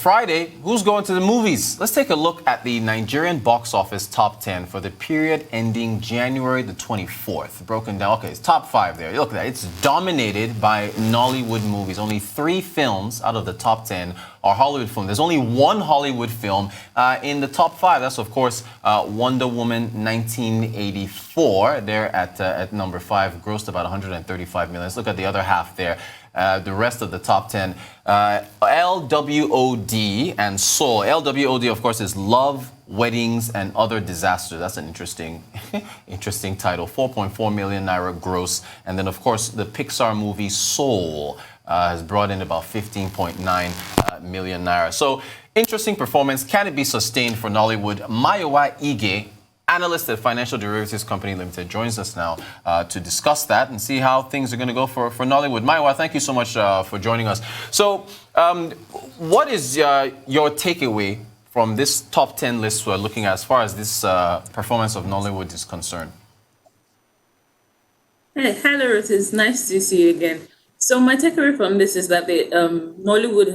Friday. Who's going to the movies? Let's take a look at the Nigerian Box Office top 10 for the period ending January the 24th. Broken down. Okay, it's top 5 there. Look at that. It's dominated by Nollywood movies. Only 3 films out of the top 10 are Hollywood films. There's only one Hollywood film in the top 5. That's, of course, Wonder Woman 1984. There at number 5, grossed about 135 million. Let's look at the other half there. The rest of the top 10, LWOD and Soul. LWOD, of course, is Love, Weddings, and Other Disasters. That's an interesting title. 4.4 million naira gross. And then, of course, the Pixar movie Soul has brought in about 15.9 million naira. So, interesting performance. Can it be sustained for Nollywood? Mayowa Ige, Analyst at Financial Derivatives Company Limited, joins us now to discuss that and see how things are going to go for Nollywood. Mayowa, thank you so much for joining us. So, what is your takeaway from this top 10 list we're looking at as far as this performance of Nollywood is concerned? Hey, hello, Ruth. It's nice to see you again. So, my takeaway from this is that the Nollywood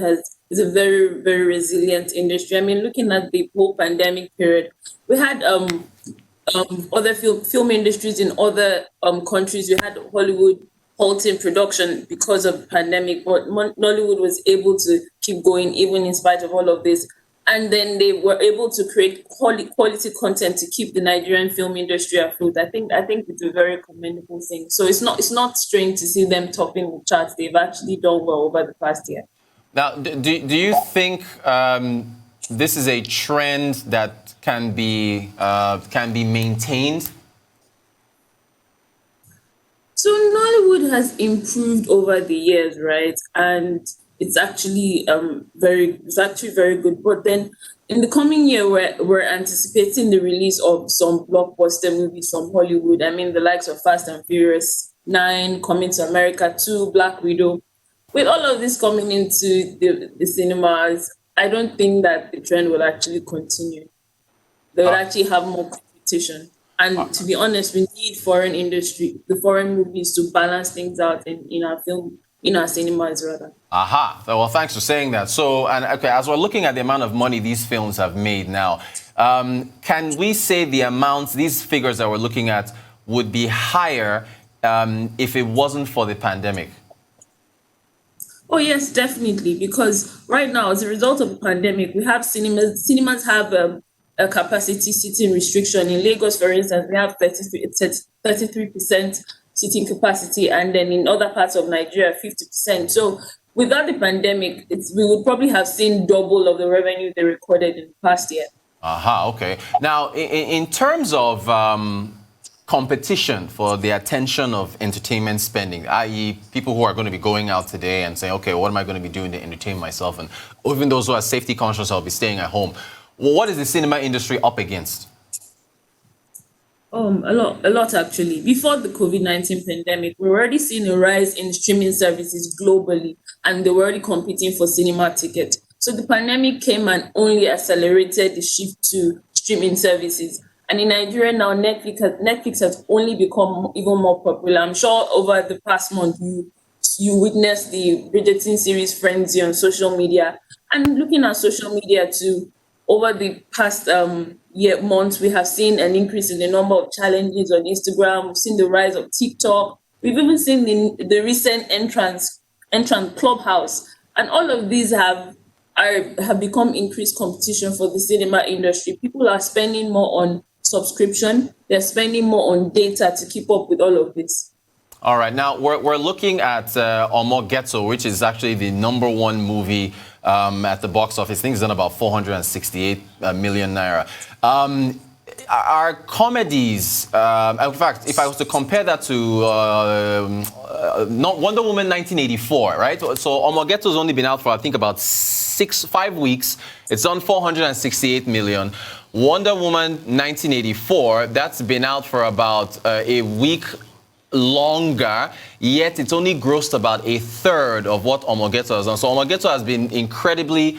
is a very, very resilient industry. I mean, looking at the whole pandemic period, we had other film industries in other countries. We had Hollywood halting production because of the pandemic, but Nollywood was able to keep going even in spite of all of this. And then they were able to create quality content to keep the Nigerian film industry afloat. I think it's a very commendable thing. So it's not strange to see them topping the charts. They've actually done well over the past year. Now, do you think this is a trend that can be maintained? So Nollywood has improved over the years, right? And it's actually very good. But then in the coming year, we're anticipating the release of some blockbuster movies from Hollywood. I mean, the likes of Fast and Furious 9, Coming to America 2, Black Widow. With all of this coming into the cinemas, I don't think that the trend will actually continue. They will actually have more competition. And to be honest, we need the foreign movies to balance things out in our cinemas rather. Aha. Well, thanks for saying that. So, as we're looking at the amount of money these films have made now, can we say these figures that we're looking at would be higher if it wasn't for the pandemic? Oh, yes, definitely. Because right now, as a result of the pandemic, we have cinemas have a capacity seating restriction. In Lagos, for instance, we have 33% seating capacity, and then in other parts of Nigeria, 50%. So without the pandemic, we would probably have seen double of the revenue they recorded in the past year. Aha, okay. Now, in terms of competition for the attention of entertainment spending, i.e. people who are going to be going out today and saying, okay, what am I going to be doing to entertain myself? And even those who are safety conscious, I'll be staying at home. Well, what is the cinema industry up against? A lot actually. Before the COVID-19 pandemic, we're already seeing a rise in streaming services globally, and they were already competing for cinema tickets. So the pandemic came and only accelerated the shift to streaming services. And in Nigeria now, Netflix has only become even more popular. I'm sure over the past month, you witnessed the Bridgerton series frenzy on social media. And looking at social media too, over the past months, we have seen an increase in the number of challenges on Instagram. We've seen the rise of TikTok. We've even seen the recent entrant Clubhouse. And all of these have become increased competition for the cinema industry. People are spending more on subscription. They're spending more on data to keep up with all of this. All right. Now, we're looking at Omo Ghetto, which is actually the #1 movie at the box office. I think it's done about 468 million naira. Our comedies, in fact, if I was to compare that to Wonder Woman 1984, right? So Omo Ghetto's only been out for, I think, about 5 weeks. It's done 468 million. Wonder Woman 1984, that's been out for about a week longer, yet it's only grossed about a third of what Omo Ghetto has done. So Omo Ghetto has been incredibly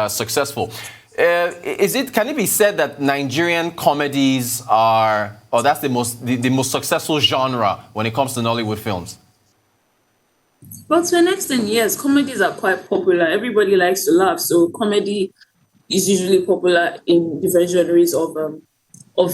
successful. Can it be said that Nigerian comedies that's the most successful genre when it comes to Nollywood films? But to an extent, yes, comedies are quite popular. Everybody likes to laugh, so comedy is usually popular in different genres of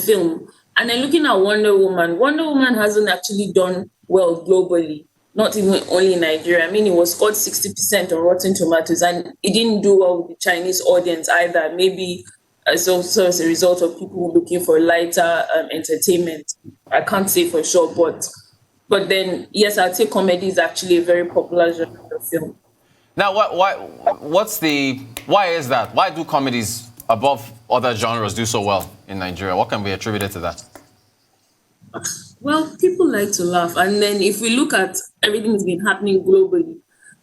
film. And then looking at Wonder Woman hasn't actually done well globally, not even only in Nigeria. I mean, it was scored 60% on Rotten Tomatoes, and it didn't do well with the Chinese audience either. Maybe as also as a result of people looking for lighter entertainment. I can't say for sure, but then yes, I'd say comedy is actually a very popular genre of film. Now, why is that? Why do comedies above other genres do so well in Nigeria? What can be attributed to that? Well, people like to laugh. And then if we look at everything that's been happening globally,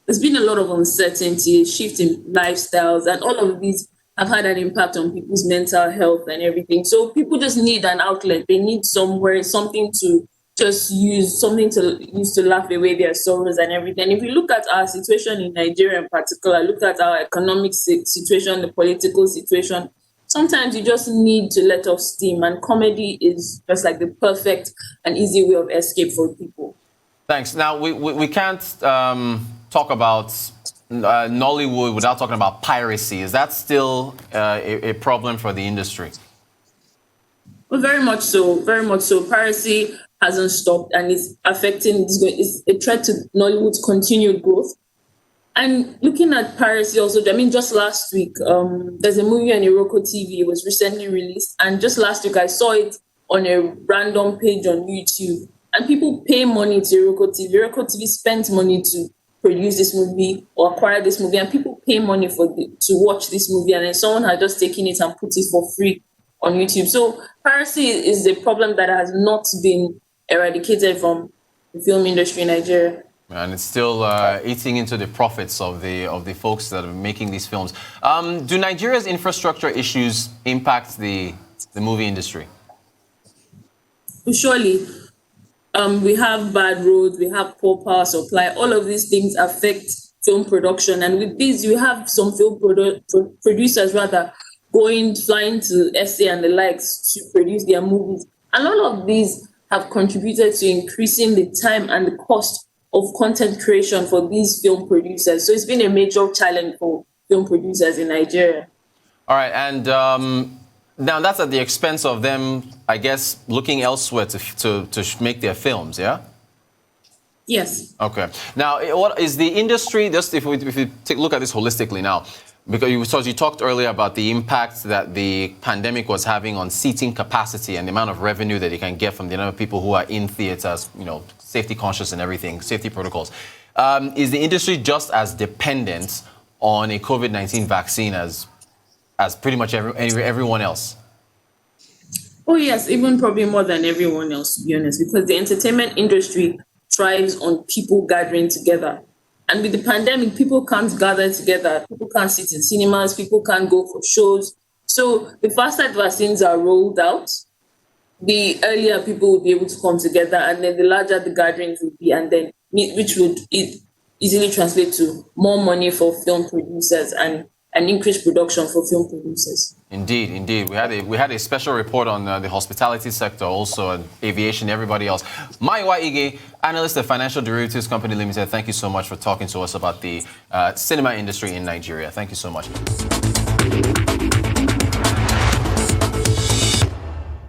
there's been a lot of uncertainty, a shift in lifestyles, and all of these have had an impact on people's mental health and everything. So people just need an outlet. They need somewhere, something to just use, something to use to laugh away their sorrows and everything. If you look at our situation in Nigeria in particular, look at our economic situation, the political situation, sometimes you just need to let off steam, and comedy is just like the perfect and easy way of escape for people. Thanks. Now, we can't talk about Nollywood without talking about piracy. Is that still a problem for the industry? Well, very much so. Very much so. Piracy hasn't stopped, and it's affecting. It's a threat to Nollywood's continued growth. And looking at piracy also, I mean, just last week, there's a movie on Iroko TV. It was recently released, and just last week I saw it on a random page on YouTube. And people pay money to Iroko TV. Iroko TV spent money to produce this movie or acquire this movie, and people pay money to watch this movie, and then someone had just taken it and put it for free on YouTube. So piracy is a problem that has not been eradicated from the film industry in Nigeria. And it's still eating into the profits of the folks that are making these films. Do Nigeria's infrastructure issues impact the movie industry? Surely. We have bad roads, we have poor power supply. All of these things affect film production. And with these, you have some film producers rather flying to SA and the likes to produce their movies. And all of these have contributed to increasing the time and the cost of content creation for these film producers. So it's been a major challenge for film producers in Nigeria. All right, and now that's at the expense of them, I guess, looking elsewhere to make their films, yeah? Yes. Okay. Now, what is the industry, just if we take a look at this holistically now, because you talked earlier about the impact that the pandemic was having on seating capacity and the amount of revenue that you can get from the number of people who are in theaters, you know, safety conscious and everything, safety protocols. Is the industry just as dependent on a COVID-19 vaccine as pretty much everyone else? Oh, yes, even probably more than everyone else, to be honest, because the entertainment industry thrives on people gathering together. And with the pandemic, people can't gather together. People can't sit in cinemas. People can't go for shows. So the faster vaccines are rolled out, the earlier people will be able to come together, and then the larger the gatherings will be, and then which would easily translate to more money for film producers and increased production for film producers. Indeed, indeed. We had a special report on the hospitality sector, also and aviation, everybody else. Mayowa Ige, analyst at Financial Derivatives Company Limited. Thank you so much for talking to us about the cinema industry in Nigeria. Thank you so much.